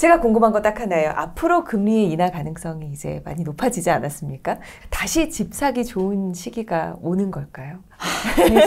제가 궁금한 거 딱 하나예요. 앞으로 금리 인하 가능성이 이제 많이 높아지지 않았습니까? 다시 집 사기 좋은 시기가 오는 걸까요?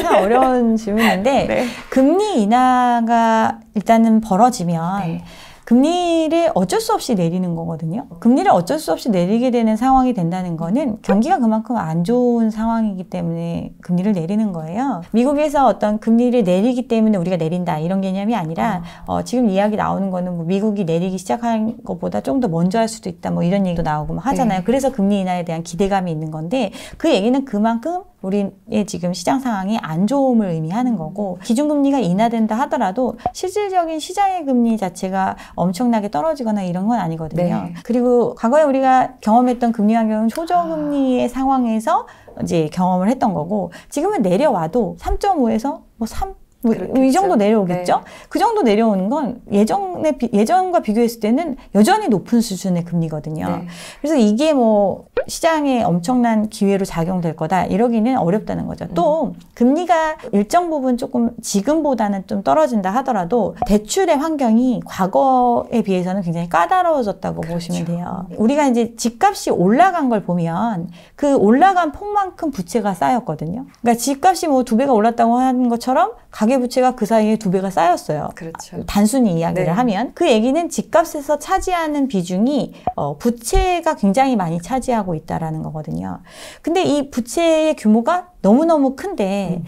참 어려운 질문인데 네. 금리 인하가 일단은 벌어지면 네. 금리를 어쩔 수 없이 내리는 거거든요. 금리를 어쩔 수 없이 내리게 되는 상황이 된다는 거는 경기가 그만큼 안 좋은 상황이기 때문에 금리를 내리는 거예요. 미국에서 어떤 금리를 내리기 때문에 우리가 내린다 이런 개념이 아니라 지금 이야기 나오는 거는 뭐 미국이 내리기 시작한 것보다 좀 더 먼저 할 수도 있다 뭐 이런 얘기도 나오고 뭐 하잖아요. 네. 그래서 금리 인하에 대한 기대감이 있는 건데 그 얘기는 그만큼 우리의 지금 시장 상황이 안 좋음을 의미하는 거고 기준금리가 인하된다 하더라도 실질적인 시장의 금리 자체가 엄청나게 떨어지거나 이런 건 아니거든요. 네. 그리고 과거에 우리가 경험했던 금리 환경은 초저금리의 상황에서 이제 경험을 했던 거고 지금은 내려와도 3.5에서 뭐 3, 이 정도 내려오겠죠? 네. 그 정도 내려오는 건 예전과 비교했을 때는 여전히 높은 수준의 금리거든요. 네. 그래서 이게 뭐 시장에 엄청난 기회로 작용될 거다 이러기는 어렵다는 거죠. 또 금리가 일정 부분 조금 지금보다는 좀 떨어진다 하더라도 대출의 환경이 과거에 비해서는 굉장히 까다로워졌다고 보시면 돼요. 우리가 이제 집값이 올라간 걸 보면 그 올라간 폭만큼 부채가 쌓였거든요. 그러니까 집값이 뭐 2배가 올랐다고 하는 것처럼 가계부채가 그 사이에 2배가 쌓였어요. 그렇죠. 단순히 이야기를 네. 하면 그 얘기는 집값에서 차지하는 비중이 부채가 굉장히 많이 차지하고 있다라는 거거든요. 근데 이 부채의 규모가 너무너무 큰데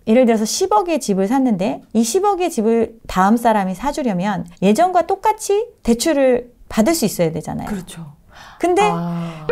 예를 들어서 10억의 집을 샀는데 이 10억의 집을 다음 사람이 사주려면 예전과 똑같이 대출을 받을 수 있어야 되잖아요. 그렇죠. 근데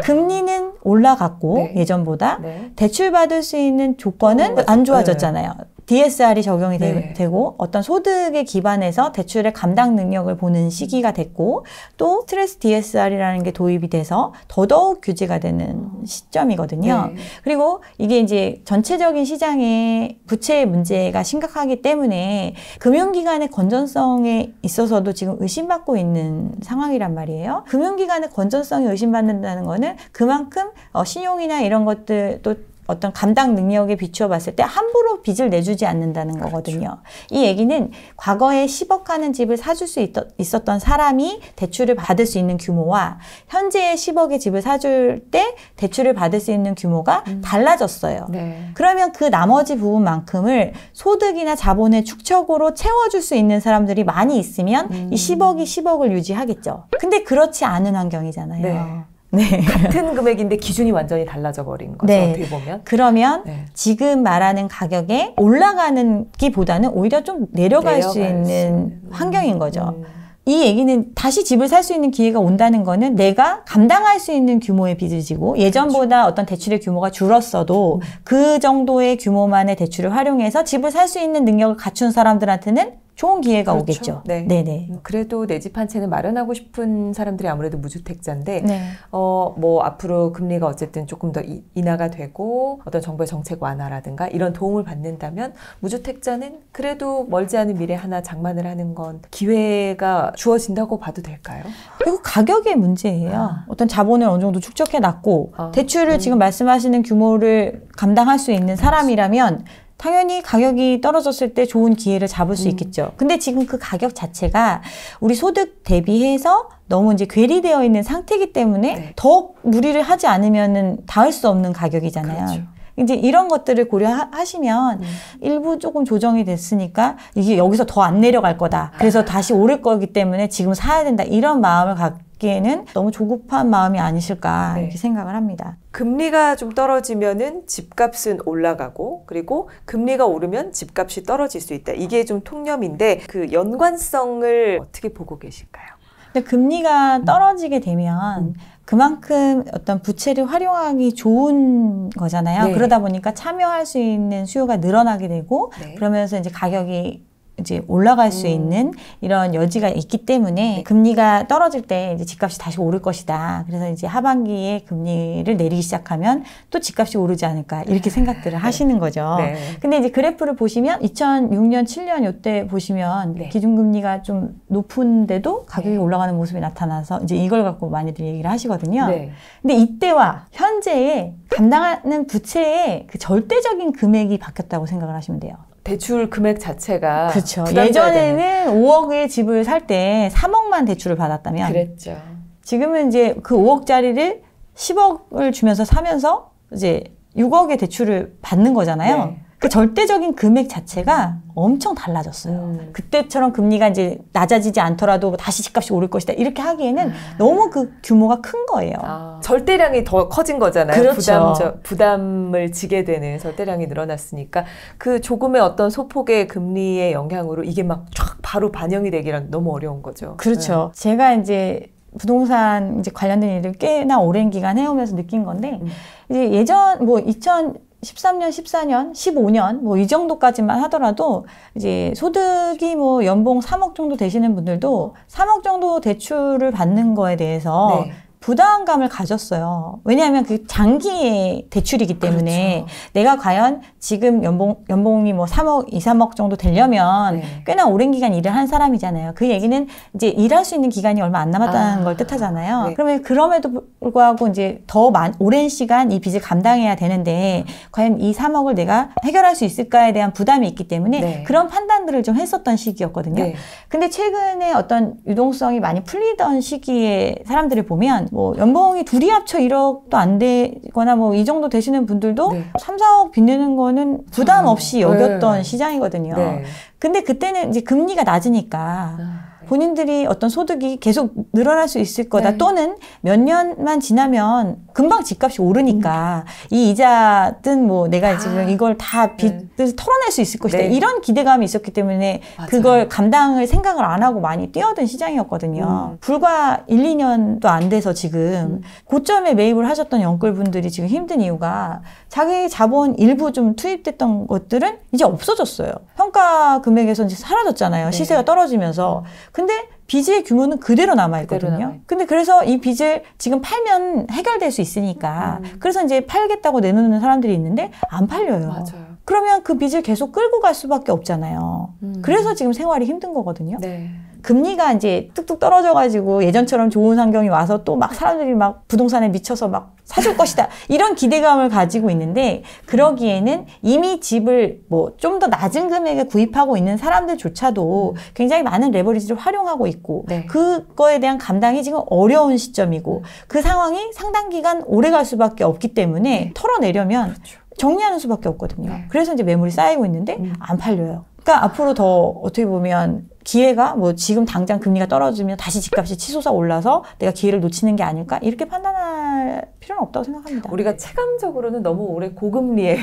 금리는 올라갔고 네. 예전보다 네. 대출 받을 수 있는 조건은 안 좋아졌잖아요. DSR이 적용이 네. 되고 어떤 소득에 기반해서 대출의 감당 능력을 보는 시기가 됐고 또 스트레스 DSR이라는 게 도입이 돼서 더더욱 규제가 되는 시점이거든요. 네. 그리고 이게 이제 전체적인 시장의 부채의 문제가 심각하기 때문에 금융기관의 건전성에 있어서도 지금 의심받고 있는 상황이란 말이에요. 금융기관의 건전성이 의심받는다는 거는 그만큼 신용이나 이런 것들 또 어떤 감당 능력에 비추어 봤을 때 함부로 빚을 내주지 않는다는 거거든요. 이 얘기는 과거에 10억 하는 집을 사줄 수 있었던 사람이 대출을 받을 수 있는 규모와 현재의 10억의 집을 사줄 때 대출을 받을 수 있는 규모가 달라졌어요. 네. 그러면 그 나머지 부분만큼을 소득이나 자본의 축적으로 채워줄 수 있는 사람들이 많이 있으면 이 10억이 10억을 유지하겠죠. 근데 그렇지 않은 환경이잖아요. 네. 네. 같은 금액인데 기준이 완전히 달라져 버린 거죠. 네. 어떻게 보면. 그러면 네. 지금 말하는 가격에 올라가는 기보다는 오히려 좀 내려갈 수 있는 환경인 거죠. 이 얘기는 다시 집을 살 수 있는 기회가 온다는 거는 내가 감당할 수 있는 규모의 빚을 지고 예전보다 어떤 대출의 규모가 줄었어도 그 정도의 규모만의 대출을 활용해서 집을 살 수 있는 능력을 갖춘 사람들한테는 좋은 기회가 그렇죠. 오겠죠. 네. 네네. 그래도 내 집 한 채는 마련하고 싶은 사람들이 아무래도 무주택자인데, 네. 뭐 앞으로 금리가 어쨌든 조금 더 인하가 되고 어떤 정부의 정책 완화라든가 이런 도움을 받는다면 무주택자는 그래도 멀지 않은 미래 하나 장만을 하는 건 기회가 주어진다고 봐도 될까요? 그리고 가격의 문제예요. 어떤 자본을 어느 정도 축적해 놨고 대출을 지금 말씀하시는 규모를 감당할 수 있는 사람이라면 당연히 가격이 떨어졌을 때 좋은 기회를 잡을 수 있겠죠. 근데 지금 그 가격 자체가 우리 소득 대비해서 너무 이제 괴리되어 있는 상태이기 때문에 네. 더 무리를 하지 않으면은 닿을 수 없는 가격이잖아요. 그렇죠. 이제 이런 것들을 고려하시면 일부 조금 조정이 됐으니까 이게 여기서 더 안 내려갈 거다. 그래서 다시 오를 거기 때문에 지금 사야 된다. 이런 마음을 갖기에는 너무 조급한 마음이 아니실까 네. 이렇게 생각을 합니다. 금리가 좀 떨어지면은 집값은 올라가고 그리고 금리가 오르면 집값이 떨어질 수 있다. 이게 좀 통념인데 그 연관성을 어떻게 보고 계실까요? 근데 금리가 떨어지게 되면 그만큼 어떤 부채를 활용하기 좋은 거잖아요. 네. 그러다 보니까 참여할 수 있는 수요가 늘어나게 되고 네. 그러면서 이제 가격이 이제 올라갈 수 있는 이런 여지가 있기 때문에 금리가 떨어질 때 이제 집값이 다시 오를 것이다. 그래서 이제 하반기에 금리를 내리기 시작하면 또 집값이 오르지 않을까 이렇게 생각들을 하시는 거죠. 네. 근데 이제 그래프를 보시면 2006년, 7년 요때 보시면 네. 기준금리가 좀 높은데도 가격이 네. 올라가는 모습이 나타나서 이제 이걸 갖고 많이들 얘기를 하시거든요. 네. 근데 이때와 현재의 감당하는 부채의 그 절대적인 금액이 바뀌었다고 생각을 하시면 돼요. 대출 금액 자체가 그렇죠. 부담돼야 되는. 예전에는 5억의 집을 살 때 3억만 대출을 받았다면 그랬죠. 지금은 이제 그 5억짜리를 10억을 주면서 사면서 이제 6억의 대출을 받는 거잖아요. 네. 그 절대적인 금액 자체가 엄청 달라졌어요. 그때처럼 금리가 이제 낮아지지 않더라도 다시 집값이 오를 것이다. 이렇게 하기에는 너무 그 규모가 큰 거예요. 절대량이 더 커진 거잖아요. 그렇죠. 부담을 지게 되는 절대량이 늘어났으니까 그 조금의 어떤 소폭의 금리의 영향으로 이게 막 쫙 바로 반영이 되기란 너무 어려운 거죠. 그렇죠. 제가 이제 부동산 이제 관련된 일을 꽤나 오랜 기간 해오면서 느낀 건데 이제 예전 뭐 2013년, 14년, 15년 뭐 이 정도까지만 하더라도 이제 소득이 뭐 연봉 3억 정도 되시는 분들도 3억 정도 대출을 받는 거에 대해서 네. 부담감을 가졌어요. 왜냐하면 그 장기의 대출이기 때문에 그렇죠. 내가 과연 지금 연봉이 뭐 3억, 2, 3억 정도 되려면 네. 꽤나 오랜 기간 일을 한 사람이잖아요. 그 얘기는 이제 일할 수 있는 기간이 얼마 안 남았다는 걸 뜻하잖아요. 네. 그러면 그럼에도 불구하고 이제 더 오랜 시간 이 빚을 감당해야 되는데 과연 이 3억을 내가 해결할 수 있을까에 대한 부담이 있기 때문에 네. 그런 판단들을 좀 했었던 시기였거든요. 네. 근데 최근에 어떤 유동성이 많이 풀리던 시기에 사람들을 보면 뭐 연봉이 둘이 합쳐 1억도 안 되거나 뭐 이 정도 되시는 분들도 네. 3, 4억 빚내는 거는 부담 없이 여겼던 네. 시장이거든요. 네. 근데 그때는 이제 금리가 낮으니까 본인들이 어떤 소득이 계속 늘어날 수 있을 거다. 네. 또는 몇 년만 지나면 금방 집값이 오르니까 이 이자든 뭐 내가 지금 이걸 다 빚을 털어낼 수 있을 것이다. 네. 이런 기대감이 있었기 때문에 맞아요. 그걸 감당을 생각을 안 하고 많이 뛰어든 시장이었거든요. 불과 1, 2년도 안 돼서 지금 고점에 매입을 하셨던 영끌분들이 지금 힘든 이유가 자기 자본 일부 좀 투입됐던 것들은 이제 없어졌어요. 평가 금액에서 이제 사라졌잖아요. 네. 시세가 떨어지면서. 근데 빚의 규모는 그대로 남아있거든요. 근데 그래서 이 빚을 지금 팔면 해결될 수 있으니까 그래서 이제 팔겠다고 내놓는 사람들이 있는데 안 팔려요. 맞아요. 그러면 그 빚을 계속 끌고 갈 수밖에 없잖아요. 그래서 지금 생활이 힘든 거거든요. 네. 금리가 이제 뚝뚝 떨어져가지고 예전처럼 좋은 환경이 와서 또 막 사람들이 막 부동산에 미쳐서 막 사줄 것이다. 이런 기대감을 가지고 있는데 그러기에는 이미 집을 뭐 좀 더 낮은 금액에 구입하고 있는 사람들조차도 굉장히 많은 레버리지를 활용하고 있고 네. 그거에 대한 감당이 지금 어려운 시점이고 그 상황이 상당 기간 오래 갈 수밖에 없기 때문에 털어내려면 그렇죠. 정리하는 수밖에 없거든요. 네. 그래서 이제 매물이 쌓이고 있는데 안 팔려요. 그러니까 앞으로 더 어떻게 보면 기회가 뭐 지금 당장 금리가 떨어지면 다시 집값이 치솟아 올라서 내가 기회를 놓치는 게 아닐까 이렇게 판단할 필요는 없다고 생각합니다. 우리가 체감적으로는 너무 오래 고금리에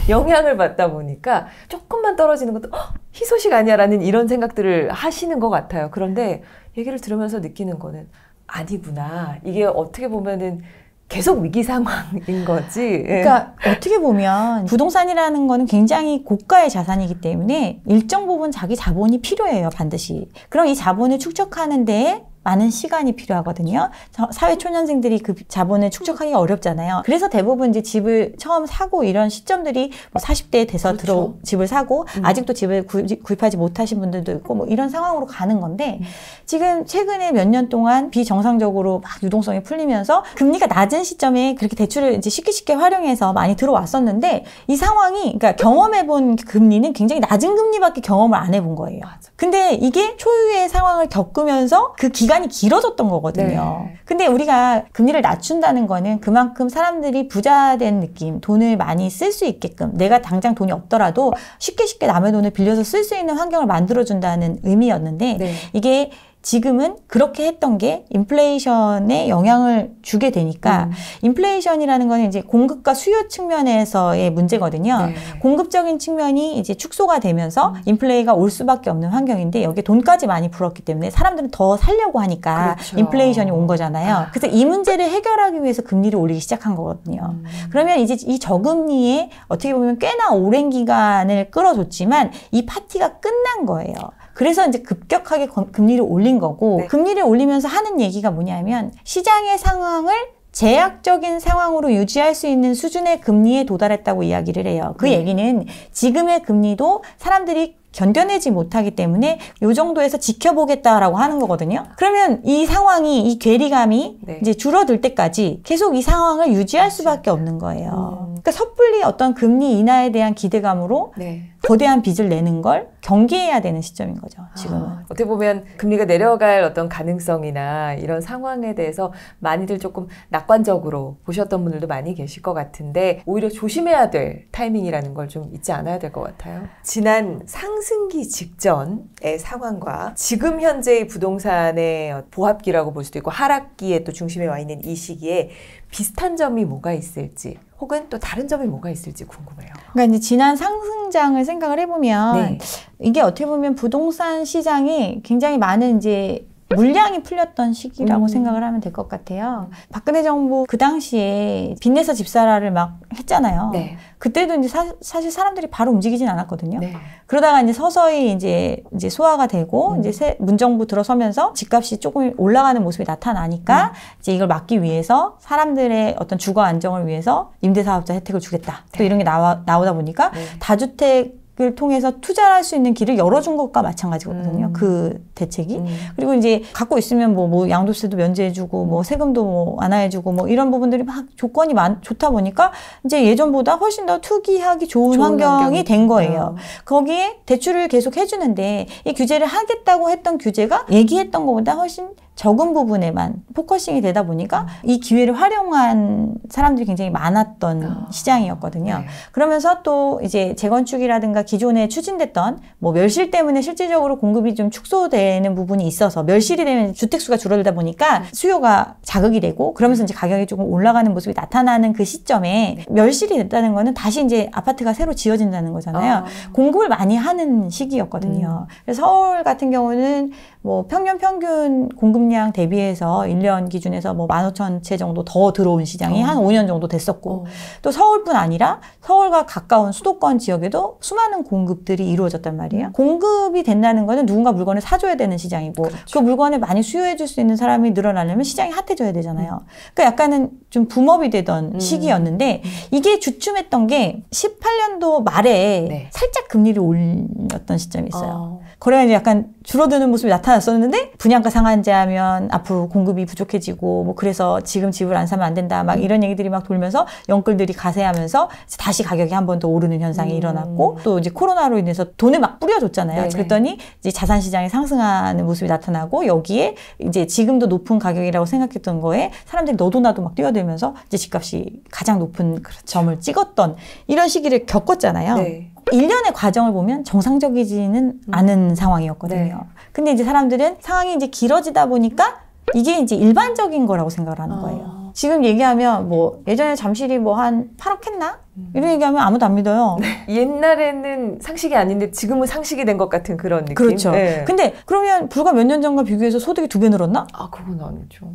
영향을 받다 보니까 조금만 떨어지는 것도 희소식 아니야라는 이런 생각들을 하시는 것 같아요. 그런데 얘기를 들으면서 느끼는 거는 아니구나. 이게 어떻게 보면은 계속 위기 상황인 거지. 그러니까 어떻게 보면 부동산이라는 거는 굉장히 고가의 자산이기 때문에 일정 부분 자기 자본이 필요해요, 반드시. 그럼 이 자본을 축적하는 데에 많은 시간이 필요하거든요. 사회 초년생들이 그 자본을 축적하기가 어렵잖아요. 그래서 대부분 이제 집을 처음 사고 이런 시점들이 뭐 40대 돼서 그렇죠. 집을 사고 아직도 집을 구입하지 못하신 분들도 있고 뭐 이런 상황으로 가는 건데 지금 최근에 몇 년 동안 비정상적으로 막 유동성이 풀리면서 금리가 낮은 시점에 그렇게 대출을 이제 쉽게 활용해서 많이 들어왔었는데 이 상황이 그러니까 경험해본 금리는 굉장히 낮은 금리밖에 경험을 안 해본 거예요. 맞아. 근데 이게 초유의 상황을 겪으면서 그 기간이 길어졌던 거거든요. 네. 근데 우리가 금리를 낮춘다는 거는 그만큼 사람들이 부자된 느낌, 돈을 많이 쓸 수 있게끔 내가 당장 돈이 없더라도 쉽게 남의 돈을 빌려서 쓸 수 있는 환경을 만들어준다는 의미였는데 네. 이게 지금은 그렇게 했던 게 인플레이션에 영향을 주게 되니까 인플레이션이라는 거는 이제 공급과 수요 측면에서의 문제거든요. 네. 공급적인 측면이 이제 축소가 되면서 인플레이가 올 수밖에 없는 환경인데 여기에 돈까지 많이 불었기 때문에 사람들은 더 살려고 하니까 그렇죠. 인플레이션이 온 거잖아요. 그래서 이 문제를 해결하기 위해서 금리를 올리기 시작한 거거든요. 그러면 이제 이 저금리에 어떻게 보면 꽤나 오랜 기간을 끌어줬지만 이 파티가 끝난 거예요. 그래서 이제 급격하게 금리를 올린 거고 네. 금리를 올리면서 하는 얘기가 뭐냐면 시장의 상황을 제약적인 상황으로 유지할 수 있는 수준의 금리에 도달했다고 이야기를 해요. 그 얘기는 지금의 금리도 사람들이 견뎌내지 못하기 때문에 이 정도에서 지켜보겠다라고 하는 거거든요. 그러면 이 상황이 이 괴리감이 네. 이제 줄어들 때까지 계속 이 상황을 유지할 수밖에 없는 거예요. 그러니까 섣불리 어떤 금리 인하에 대한 기대감으로 네. 거대한 빚을 내는 걸 경계해야 되는 시점인 거죠, 지금은. 어떻게 보면 금리가 내려갈 어떤 가능성이나 이런 상황에 대해서 많이들 조금 낙관적으로 보셨던 분들도 많이 계실 것 같은데 오히려 조심해야 될 타이밍이라는 걸 좀 잊지 않아야 될 것 같아요. 지난 상승기 직전의 상황과 지금 현재의 부동산의 보합기라고 볼 수도 있고 하락기에 또 중심에 와 있는 이 시기에 비슷한 점이 뭐가 있을지 혹은 또 다른 점이 뭐가 있을지 궁금해요. 그러니까 이제 지난 상승장을 생각을 해보면 네. 이게 어떻게 보면 부동산 시장이 굉장히 많은 이제 물량이 풀렸던 시기라고 생각을 하면 될 것 같아요. 박근혜 정부 그 당시에 빚내서 집사라를 막 했잖아요. 네. 그때도 이제 사실 사람들이 바로 움직이진 않았거든요. 네. 그러다가 이제 서서히 이제 소화가 되고 이제 문정부 들어서면서 집값이 조금 올라가는 모습이 나타나니까 이제 이걸 막기 위해서 사람들의 어떤 주거 안정을 위해서 임대사업자 혜택을 주겠다. 또 이런 게 나오다 보니까 다주택 을 통해서 투자할 수 있는 길을 열어준 것과 마찬가지거든요. 그 대책이. 그리고 이제 갖고 있으면 뭐 양도세도 면제해주고 뭐 세금도 뭐 완화해주고 뭐 이런 부분들이 막 조건이 좋다 보니까 이제 예전보다 훨씬 더 투기하기 좋은 환경이 된 거예요. 거기에 대출을 계속 해주는데 이 규제를 하겠다고 했던 규제가 얘기했던 것보다 훨씬 적은 부분에만 포커싱이 되다 보니까 이 기회를 활용한 사람들이 굉장히 많았던 시장이었거든요. 네. 그러면서 또 이제 재건축이라든가 기존에 추진됐던 뭐 멸실 때문에 실질적으로 공급이 좀 축소되는 부분이 있어서 멸실이 되면 주택수가 줄어들다 보니까 수요가 자극이 되고 그러면서 이제 가격이 조금 올라가는 모습이 나타나는 그 시점에 멸실이 됐다는 거는 다시 이제 아파트가 새로 지어진다는 거잖아요. 공급을 많이 하는 시기였거든요. 그래서 서울 같은 경우는 뭐 평균 공급량 대비해서 1년 기준에서 뭐 15,000채 정도 더 들어온 시장이 한 5년 정도 됐었고 또 서울뿐 아니라 서울과 가까운 수도권 지역에도 수많은 공급들이 이루어졌단 말이에요. 공급이 된다는 거는 누군가 물건을 사줘야 되는 시장이고 그 물건을 많이 수요해 줄 수 있는 사람이 늘어나려면 시장이 핫해져야 되잖아요. 그러니까 약간은 좀 붐업이 되던 시기였는데 이게 주춤했던 게 18년도 말에 살짝 금리를 올렸던 시점이 있어요. 거래가 이제 약간 줄어드는 모습이 나타났었는데 분양가 상한제하면 앞으로 공급이 부족해지고 뭐 그래서 지금 집을 안 사면 안 된다 막 이런 얘기들이 막 돌면서 영끌들이 가세하면서 다시 가격이 한 번 더 오르는 현상이 일어났고 또 이제 코로나로 인해서 돈을 막 뿌려줬잖아요. 네네. 그랬더니 이제 자산 시장이 상승하는 모습이 나타나고 여기에 이제 지금도 높은 가격이라고 생각했던 거에 사람들이 너도 나도 막 뛰어들면서 이제 집값이 가장 높은 점을 찍었던 이런 시기를 겪었잖아요. 네. 1년의 과정을 보면 정상적이지는 않은 상황이었거든요. 네. 근데 이제 사람들은 상황이 이제 길어지다 보니까 이게 이제 일반적인 거라고 생각을 하는 거예요. 지금 얘기하면 뭐 예전에 잠실이 뭐 한 8억 했나? 이런 얘기하면 아무도 안 믿어요. 네. 옛날에는 상식이 아닌데 지금은 상식이 된 것 같은 그런 느낌. 그렇죠. 네. 근데 그러면 불과 몇 년 전과 비교해서 소득이 2배 늘었나? 아, 그건 아니죠.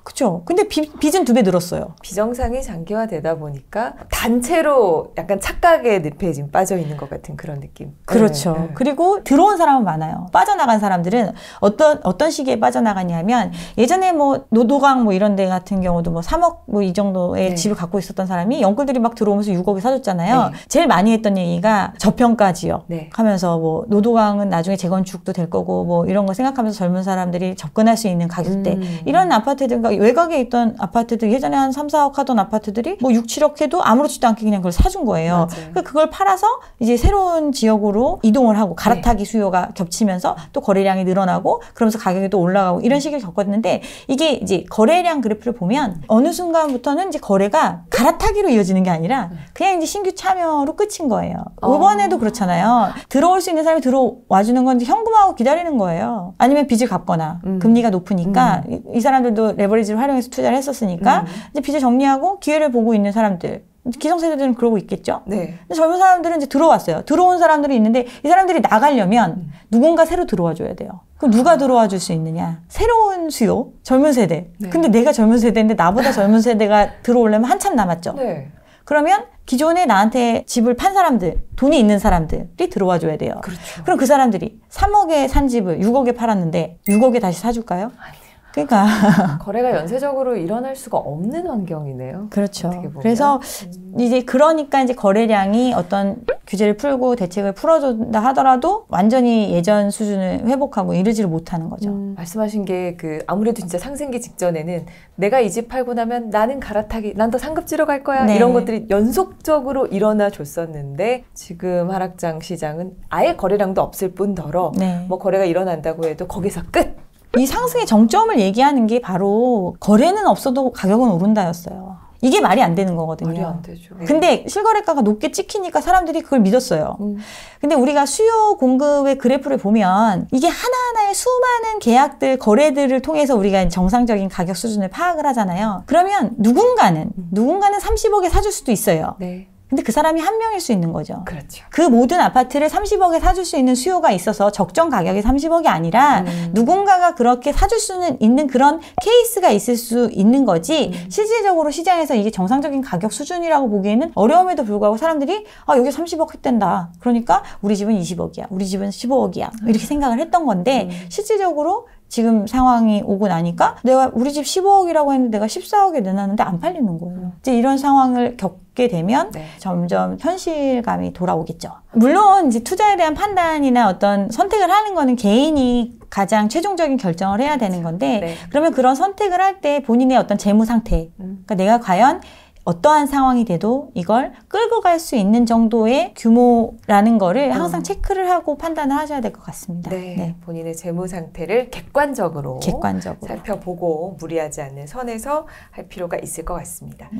그렇죠. 근데 빚은 2배 늘었어요. 비정상이 장기화되다 보니까 단체로 약간 착각의 늪에 지금 빠져 있는 것 같은 그런 느낌. 그렇죠. 네. 그리고 들어온 사람은 많아요. 빠져나간 사람들은 어떤 시기에 빠져나갔냐면 예전에 뭐 노도강 뭐 이런 데 같은 경우도 뭐 3억 뭐 이 정도의 집을 갖고 있었던 사람이 영끌들이 막 들어오면서 6억에 사줬잖아요. 제일 많이 했던 얘기가 저평가 지역 하면서 뭐 노도강은 나중에 재건축도 될 거고 뭐 이런 거 생각하면서 젊은 사람들이 접근할 수 있는 가격대 이런 아파트들 외곽에 있던 아파트들 예전에 한 3, 4억 하던 아파트들이 뭐 6, 7억 해도 아무렇지도 않게 그냥 그걸 사준 거예요. 그러니까 그걸 팔아서 이제 새로운 지역으로 이동을 하고 갈아타기 수요가 겹치면서 또 거래량이 늘어나고 그러면서 가격이 또 올라가고 이런 시기를 겪었는데 이게 이제 거래량 그래프를 보면 어느 순간부터는 이제 거래가 갈아타기로 이어지는 게 아니라 그냥 이제 신규 참여로 끝인 거예요. 이번에도 그렇잖아요. 들어올 수 있는 사람이 들어와 주는 건 이제 현금하고 기다리는 거예요. 아니면 빚을 갚거나 금리가 높으니까 이 사람들도 레버리지를 활용해서 투자를 했었으니까 이제 빚을 정리하고 기회를 보고 있는 사람들 기성세대들은 그러고 있겠죠. 네. 근데 젊은 사람들은 이제 들어왔어요. 들어온 사람들이 있는데 이 사람들이 나가려면 누군가 새로 들어와 줘야 돼요. 그럼 누가 들어와 줄 수 있느냐? 새로운 수요, 젊은 세대. 네. 근데 내가 젊은 세대인데 나보다 젊은 세대가 들어오려면 한참 남았죠. 네. 그러면 기존에 나한테 집을 판 사람들, 돈이 있는 사람들이 들어와 줘야 돼요. 그렇죠. 그럼 그 사람들이 3억에 산 집을 6억에 팔았는데 6억에 다시 사줄까요? 그러니까 거래가 연쇄적으로 일어날 수가 없는 환경이네요. 그렇죠. 어떻게 보면. 그래서 이제 그러니까 이제 거래량이 어떤 규제를 풀고 대책을 풀어준다 하더라도 완전히 예전 수준을 회복하고 이르지를 못하는 거죠. 말씀하신 게 그 아무래도 진짜 상생기 직전에는 내가 이 집 팔고 나면 나는 갈아타기, 난 더 상급지로 갈 거야. 네. 이런 것들이 연속적으로 일어나 줬었는데 지금 하락장 시장은 아예 거래량도 없을 뿐더러 네. 뭐 거래가 일어난다고 해도 거기서 끝. 이 상승의 정점을 얘기하는 게 바로 거래는 없어도 가격은 오른다였어요. 이게 말이 안 되는 거거든요. 말이 안 되죠. 근데 실거래가가 높게 찍히니까 사람들이 그걸 믿었어요. 근데 우리가 수요 공급의 그래프를 보면 이게 하나하나의 수많은 계약들, 거래들을 통해서 우리가 정상적인 가격 수준을 파악을 하잖아요. 그러면 누군가는 30억에 사줄 수도 있어요. 네. 근데 그 사람이 한 명일 수 있는 거죠. 그렇죠. 그 모든 아파트를 30억에 사줄 수 있는 수요가 있어서 적정 가격이 30억이 아니라 누군가가 그렇게 사줄 수는 있는 그런 케이스가 있을 수 있는 거지 실질적으로 시장에서 이게 정상적인 가격 수준이라고 보기에는 어려움에도 불구하고 사람들이 여기 30억 했댄다. 그러니까 우리 집은 20억이야. 우리 집은 15억이야. 이렇게 생각을 했던 건데 실질적으로 지금 상황이 오고 나니까 내가 우리 집 15억이라고 했는데 내가 14억에 내놨는데 안 팔리는 거예요. 이제 이런 상황을 겪게 되면 네. 점점 현실감이 돌아오겠죠. 물론 이제 투자에 대한 판단이나 어떤 선택을 하는 거는 개인이 가장 최종적인 결정을 해야 되는 건데 네. 그러면 그런 선택을 할 때 본인의 어떤 재무 상태, 그러니까 내가 과연 어떠한 상황이 돼도 이걸 끌고 갈 수 있는 정도의 규모라는 거를 항상 체크를 하고 판단을 하셔야 될 것 같습니다. 네. 본인의 재무 상태를 객관적으로 객관적으로. 살펴보고 무리하지 않는 선에서 할 필요가 있을 것 같습니다.